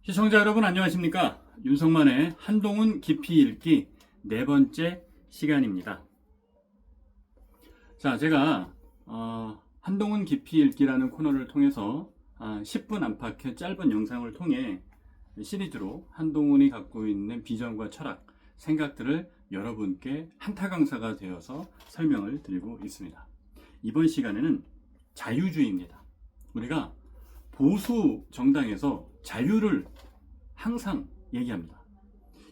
시청자 여러분 안녕하십니까? 윤석만의 한동훈 깊이 읽기 네 번째 시간입니다. 자, 제가 한동훈 깊이 읽기라는 코너를 통해서 10분 안팎의 짧은 영상을 통해 시리즈로 한동훈이 갖고 있는 비전과 철학, 생각들을 여러분께 한타 강사가 되어서 설명을 드리고 있습니다. 이번 시간에는 자유주의입니다. 우리가 보수 정당에서 자유를 항상 얘기합니다.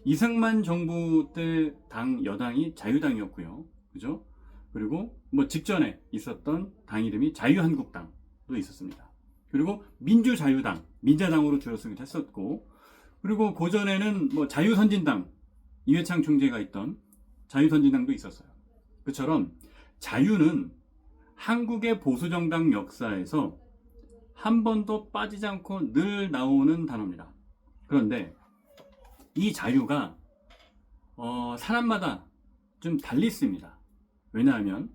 이승만 정부 때 당 여당이 자유당이었고요. 그죠? 그리고 직전에 있었던 당 이름이 자유한국당도 있었습니다. 그리고 민주자유당, 민자당으로 줄여쓰기도 했었고, 그리고 고전에는 자유선진당, 이회창 총재가 있던 자유선진당도 있었어요. 그처럼 자유는 한국의 보수정당 역사에서 한 번도 빠지지 않고 늘 나오는 단어입니다. 그런데 이 자유가 사람마다 좀 달리 있습니다. 왜냐하면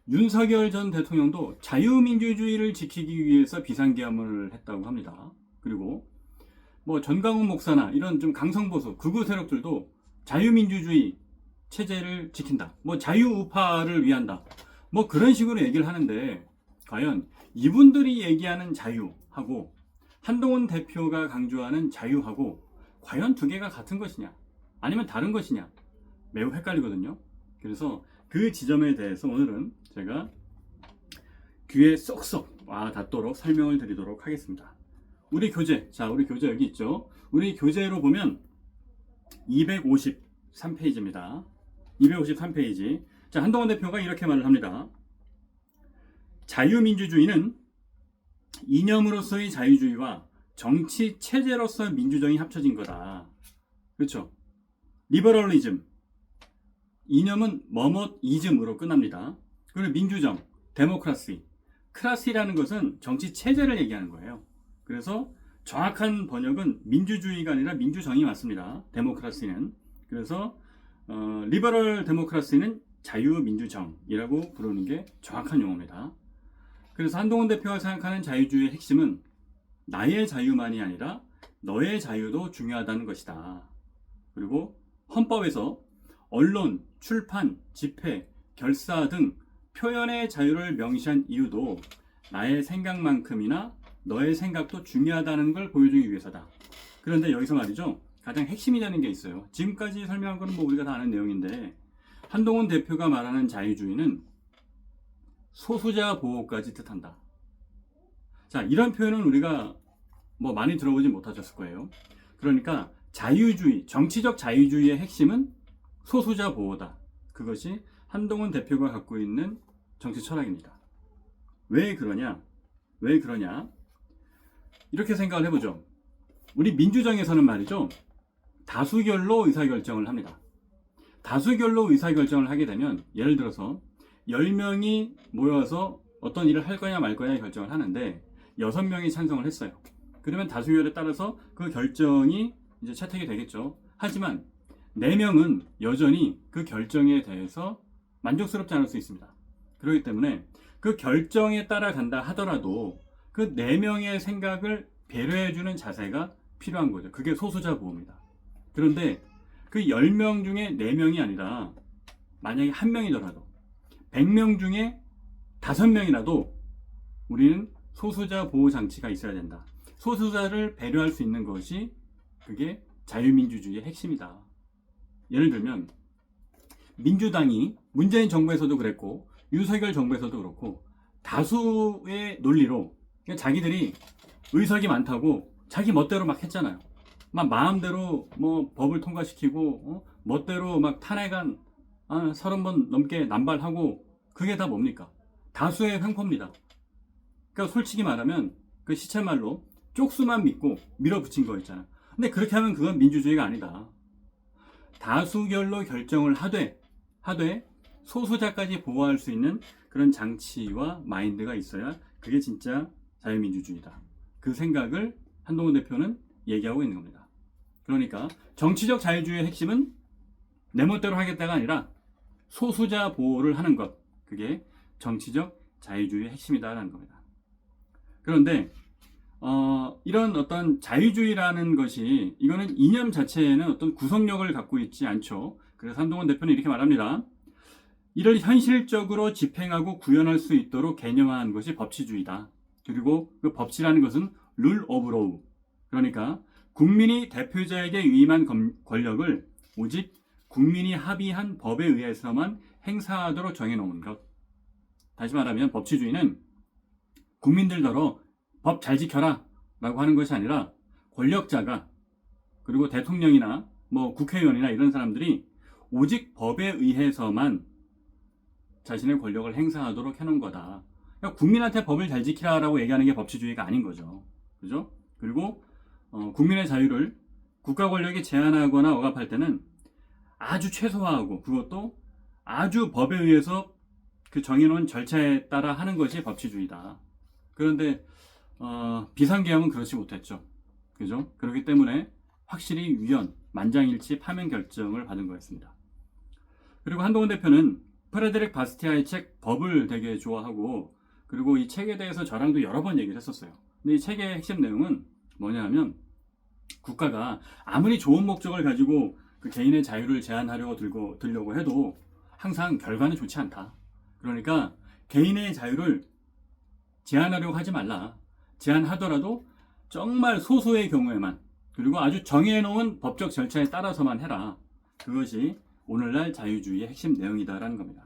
윤석열 전 대통령도 자유민주주의를 지키기 위해서 비상계엄을 했다고 합니다. 그리고 전광훈 목사나 이런 좀 강성보수 극우 세력들도 자유민주주의 체제를 지킨다. 자유우파를 위한다. 그런 식으로 얘기를 하는데, 과연 이분들이 얘기하는 자유하고 한동훈 대표가 강조하는 자유하고 과연 두 개가 같은 것이냐 아니면 다른 것이냐 매우 헷갈리거든요. 그래서 그 지점에 대해서 오늘은 제가 귀에 쏙쏙 닿도록 설명을 드리도록 하겠습니다. 우리 교재, 우리 교재 여기 있죠. 우리 교재로 보면 253페이지입니다. 253페이지. 자, 한동훈 대표가 이렇게 말을 합니다. 자유민주주의는 이념으로서의 자유주의와 정치 체제로서의 민주정이 합쳐진 거다. 그렇죠? 리버럴리즘, 이념은 뭐뭐이즘으로 끝납니다. 그리고 민주정, 데모크라시, 크라시라는 것은 정치 체제를 얘기하는 거예요. 그래서 정확한 번역은 민주주의가 아니라 민주정이 맞습니다. 데모크라시는. 그래서 리버럴 데모크라시는 자유민주정이라고 부르는 게 정확한 용어입니다. 그래서 한동훈 대표가 생각하는 자유주의의 핵심은 나의 자유만이 아니라 너의 자유도 중요하다는 것이다. 그리고 헌법에서 언론, 출판, 집회, 결사 등 표현의 자유를 명시한 이유도 나의 생각만큼이나 너의 생각도 중요하다는 걸 보여주기 위해서다. 그런데 여기서 말이죠, 가장 핵심이 되는 게 있어요. 지금까지 설명한 거는 우리가 다 아는 내용인데, 한동훈 대표가 말하는 자유주의는 소수자 보호까지 뜻한다. 자, 이런 표현은 우리가 많이 들어보지 못하셨을 거예요. 그러니까 자유주의, 정치적 자유주의의 핵심은 소수자 보호다. 그것이 한동훈 대표가 갖고 있는 정치 철학입니다. 왜 그러냐? 이렇게 생각을 해보죠. 우리 민주정에서는 말이죠, 다수결로 의사결정을 합니다. 다수결로 의사결정을 하게 되면, 예를 들어서 10명이 모여서 어떤 일을 할 거냐 말 거냐 결정을 하는데 6명이 찬성을 했어요. 그러면 다수결에 따라서 그 결정이 이제 채택이 되겠죠. 하지만 4명은 여전히 그 결정에 대해서 만족스럽지 않을 수 있습니다. 그렇기 때문에 그 결정에 따라간다 하더라도 그 4명의 생각을 배려해주는 자세가 필요한 거죠. 그게 소수자 보호입니다. 그런데 그 10명 중에 4명이 아니라 만약에 1명이더라도 100명 중에 5명이라도 우리는 소수자 보호 장치가 있어야 된다. 소수자를 배려할 수 있는 것이 그게 자유민주주의의 핵심이다. 예를 들면 민주당이 문재인 정부에서도 그랬고 윤석열 정부에서도 그렇고 다수의 논리로 자기들이 의석이 많다고 자기 멋대로 막 했잖아요. 막 마음대로 법을 통과시키고 멋대로 막 탄핵안 30번 넘게 남발하고, 그게 다 뭡니까? 다수의 횡포입니다. 그러니까 솔직히 말하면 그 시쳇말로 쪽수만 믿고 밀어붙인 거 있잖아. 근데 그렇게 하면 그건 민주주의가 아니다. 다수결로 결정을 하되 소수자까지 보호할 수 있는 그런 장치와 마인드가 있어야 그게 진짜 자유민주주의다. 그 생각을 한동훈 대표는 얘기하고 있는 겁니다. 그러니까 정치적 자유주의의 핵심은 내 멋대로 하겠다가 아니라 소수자 보호를 하는 것, 그게 정치적 자유주의의 핵심이다라는 겁니다. 그런데 이런 어떤 자유주의라는 것이 이거는 이념 자체에는 어떤 구속력을 갖고 있지 않죠. 그래서 한동훈 대표는 이렇게 말합니다. 이를 현실적으로 집행하고 구현할 수 있도록 개념화한 것이 법치주의다. 그리고 그 법치라는 것은 룰 오브 로우. 그러니까 국민이 대표자에게 위임한 권력을 오직 국민이 합의한 법에 의해서만 행사하도록 정해놓은 것. 다시 말하면 법치주의는 국민들더러 법 잘 지켜라 라고 하는 것이 아니라 권력자가 그리고 대통령이나 뭐 국회의원이나 이런 사람들이 오직 법에 의해서만 자신의 권력을 행사하도록 해놓은 거다. 그러니까 국민한테 법을 잘 지키라라고 얘기하는 게 법치주의가 아닌 거죠. 그죠? 그리고 국민의 자유를 국가 권력이 제한하거나 억압할 때는 아주 최소화하고 그것도 아주 법에 의해서 그 정해놓은 절차에 따라 하는 것이 법치주의다. 그런데 비상계엄은 그렇지 못했죠. 그죠? 그렇기 때문에 확실히 위헌, 만장일치 파면 결정을 받은 거였습니다. 그리고 한동훈 대표는 프레드릭 바스티아의 책 법을 되게 좋아하고 그리고 이 책에 대해서 저랑도 여러 번 얘기를 했었어요. 근데 이 책의 핵심 내용은 뭐냐 하면 국가가 아무리 좋은 목적을 가지고 그 개인의 자유를 제한하려고 들려고 해도 항상 결과는 좋지 않다. 그러니까 개인의 자유를 제한하려고 하지 말라. 제한하더라도 정말 소수의 경우에만 그리고 아주 정해놓은 법적 절차에 따라서만 해라. 그것이 오늘날 자유주의의 핵심 내용이다라는 겁니다.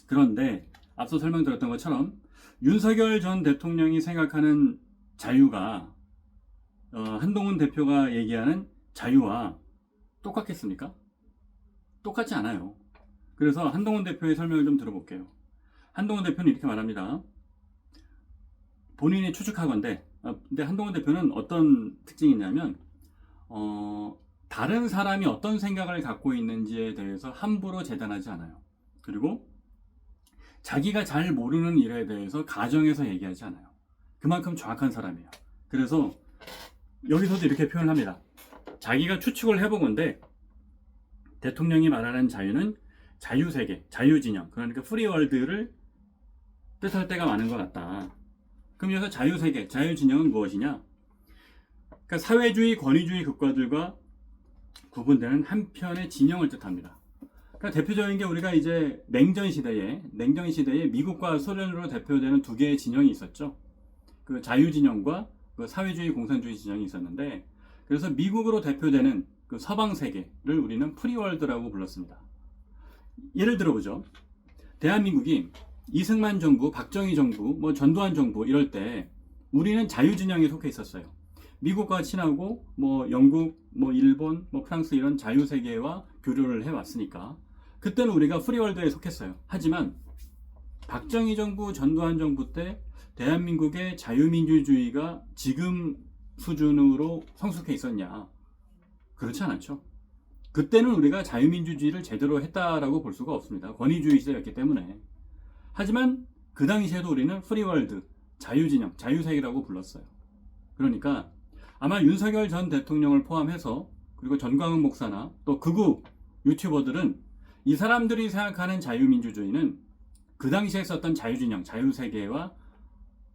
그런데 앞서 설명드렸던 것처럼 윤석열 전 대통령이 생각하는 자유가 한동훈 대표가 얘기하는 자유와 똑같겠습니까? 똑같지 않아요. 그래서 한동훈 대표의 설명을 좀 들어볼게요. 한동훈 대표는 이렇게 말합니다. 본인이 추측하건대 근데 한동훈 대표는 어떤 특징이 있냐면 다른 사람이 어떤 생각을 갖고 있는지에 대해서 함부로 재단하지 않아요. 그리고 자기가 잘 모르는 일에 대해서 가정해서 얘기하지 않아요. 그만큼 정확한 사람이에요. 그래서 여기서도 이렇게 표현을 합니다. 자기가 추측을 해보건대 대통령이 말하는 자유는 자유세계, 자유진영, 그러니까 프리월드를 뜻할 때가 많은 것 같다. 그럼 여기서 자유세계, 자유진영은 무엇이냐? 그러니까 사회주의, 권위주의 국가들과 구분되는 한편의 진영을 뜻합니다. 그러니까 대표적인 게 우리가 이제 냉전 시대에 미국과 소련으로 대표되는 두 개의 진영이 있었죠. 그 자유진영과 그 사회주의, 공산주의 진영이 있었는데, 그래서 미국으로 대표되는 그 서방 세계를 우리는 프리월드라고 불렀습니다. 예를 들어보죠. 대한민국이 이승만 정부, 박정희 정부, 뭐 전두환 정부 이럴 때 우리는 자유진영에 속해 있었어요. 미국과 친하고 뭐 영국, 뭐 일본, 뭐 프랑스 이런 자유세계와 교류를 해왔으니까 그때는 우리가 프리월드에 속했어요. 하지만 박정희 정부, 전두환 정부 때 대한민국의 자유민주주의가 지금 수준으로 성숙해 있었냐? 그렇지 않았죠. 그때는 우리가 자유민주주의를 제대로 했다라고 볼 수가 없습니다. 권위주의 시대였기 때문에. 하지만 그 당시에도 우리는 프리월드, 자유진영, 자유세계라고 불렀어요. 그러니까 아마 윤석열 전 대통령을 포함해서 그리고 전광훈 목사나 또 극우 유튜버들은 이 사람들이 생각하는 자유민주주의는 그 당시에 썼던 자유진영, 자유세계와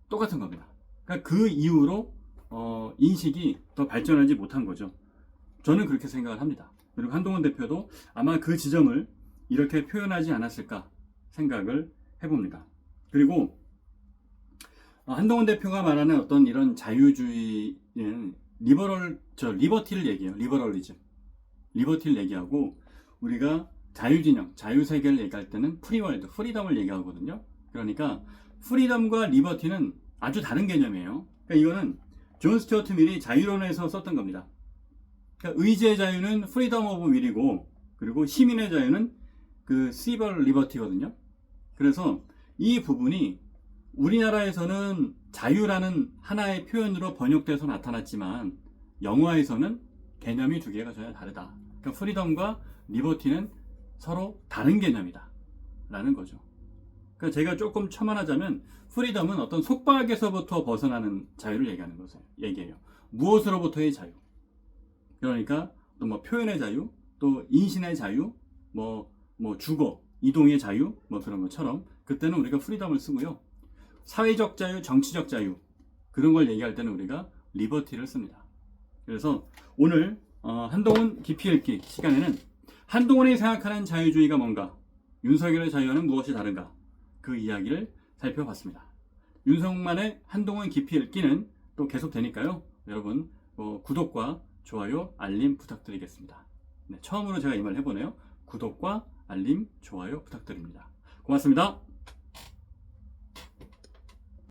똑같은 겁니다. 그러니까 그 이후로 인식이 더 발전하지 못한 거죠. 저는 그렇게 생각을 합니다. 그리고 한동훈 대표도 아마 그 지점을 이렇게 표현하지 않았을까 생각을 해봅니다. 그리고 한동훈 대표가 말하는 어떤 이런 자유주의는 리버티를 얘기해요. 리버티를 얘기하고 우리가 자유진영, 자유세계를 얘기할 때는 프리월드, 프리덤을 얘기하거든요. 그러니까 프리덤과 리버티는 아주 다른 개념이에요. 그러니까 이거는 존 스튜어트 밀이 자유론에서 썼던 겁니다. 그러니까 의지의 자유는 프리덤 오브 윌이고 그리고 시민의 자유는 그 시벌 리버티거든요. 그래서 이 부분이 우리나라에서는 자유라는 하나의 표현으로 번역돼서 나타났지만 영어에서는 개념이 두 개가 전혀 다르다. 그러니까 프리덤과 리버티는 서로 다른 개념이다 라는 거죠. 그러니까 제가 조금 첨언하자면 프리덤은 어떤 속박에서부터 벗어나는 자유를 얘기해요. 무엇으로부터의 자유. 그러니까 또 뭐 표현의 자유, 또 인신의 자유, 뭐 주거, 이동의 자유, 뭐 그런 것처럼 그때는 우리가 프리덤을 쓰고요. 사회적 자유, 정치적 자유 그런 걸 얘기할 때는 우리가 리버티를 씁니다. 그래서 오늘 한동훈 깊이 읽기 시간에는 한동훈이 생각하는 자유주의가 뭔가, 윤석열의 자유와는 무엇이 다른가, 그 이야기를 살펴봤습니다. 윤석만의 한동훈 깊이 읽기는 또 계속 되니까요. 여러분 구독과 좋아요, 알림 부탁드리겠습니다. 네, 처음으로 제가 이 말 해보네요. 구독과 알림, 좋아요 부탁드립니다. 고맙습니다.